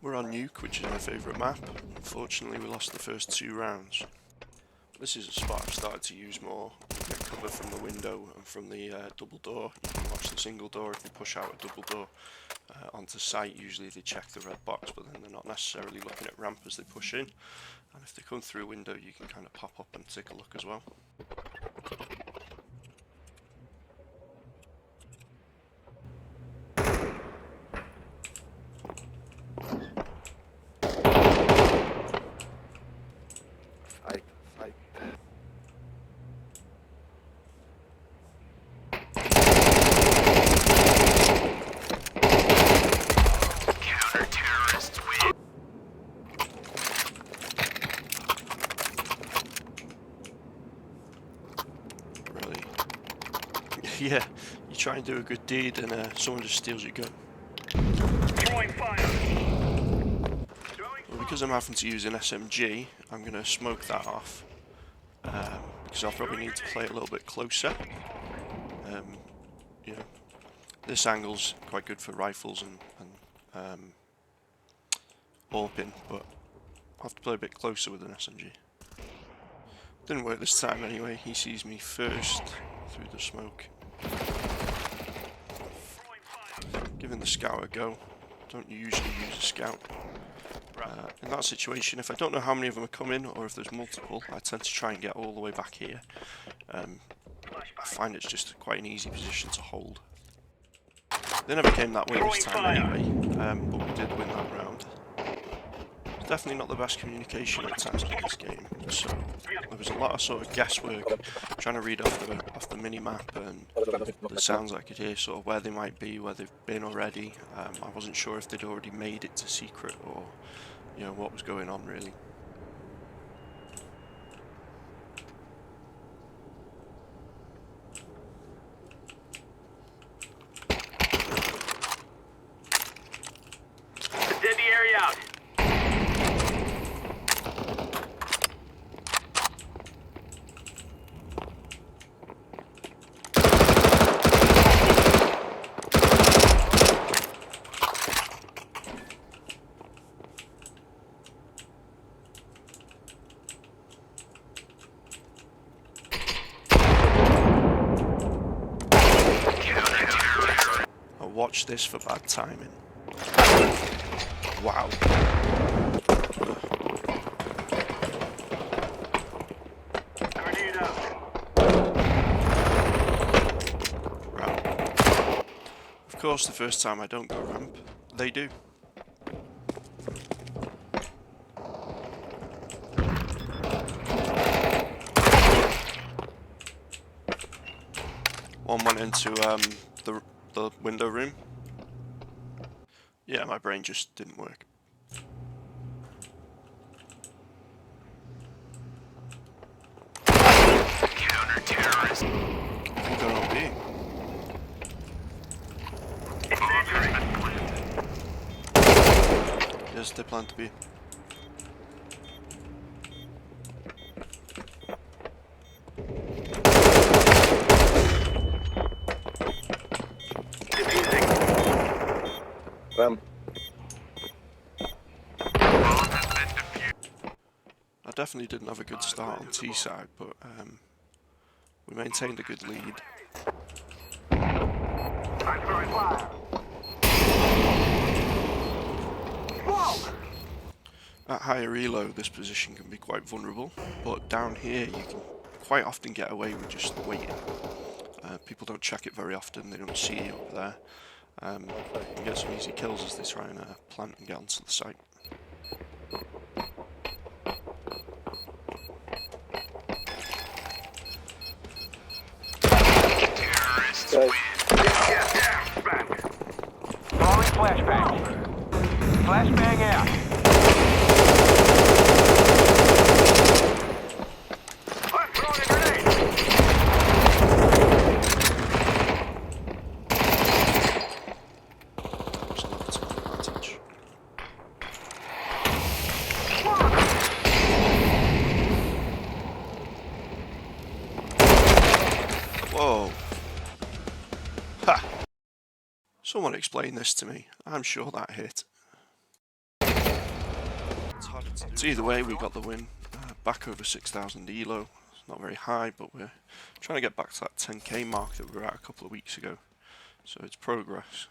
We're on Nuke, which is my favourite map. Unfortunately, we lost the first 2 rounds. This is a spot I've started to use more. Get cover from the window and from the double door. You can watch the single door if they push out a double door onto site. Usually they check the red box, but then they're not necessarily looking at ramp as they push in. And if they come through a window, you can kind of pop up and take a look as well. Yeah, you try and do a good deed and someone just steals your gun. Throwing fire. Well, because I'm having to use an SMG, I'm going to smoke that off. Because I'll probably need to play a little bit closer. You know, this angle's quite good for rifles and AWPing, but I'll have to play a bit closer with an SMG. Didn't work this time anyway, he sees me first through the smoke. Giving the scout a go. Don't usually use a scout. In that situation, if I don't know how many of them are coming or if there's multiple, I tend to try and get all the way back here. I find it's just quite an easy position to hold. They never came that way this time anyway, but we did win that round. It's definitely not the best communication at times in this game, so there was a lot of sort of guesswork, trying to read off the mini-map and the sounds I could hear, sort of where they might be, where they've been already. I wasn't sure if they'd already made it to secret or, you know, what was going on really. Dead the area out. Watch this for bad timing. Wow. Grenade out. Right. Of course, the first time I don't go ramp, they do. One went into the window room. Yeah, my brain just didn't work. Counter-terrorist. I think they're on B. Yes, they plan to be. I definitely didn't have a good start on T side, but we maintained a good lead. I'm throwing fire. At higher elo, this position can be quite vulnerable, but down here you can quite often get away with just waiting. People don't check it very often, they don't see you up there. You can get some easy kills as they try and plant and get onto the site. Terrorists win. Throwing flashbang. Flashbang out. I'm throwing a grenade. Whoa. Ha! Someone explain this to me. I'm sure that hit. So either way, we got the win. Back over 6,000 elo. It's not very high, but we're trying to get back to that 10k mark that we were at a couple of weeks ago. So it's progress.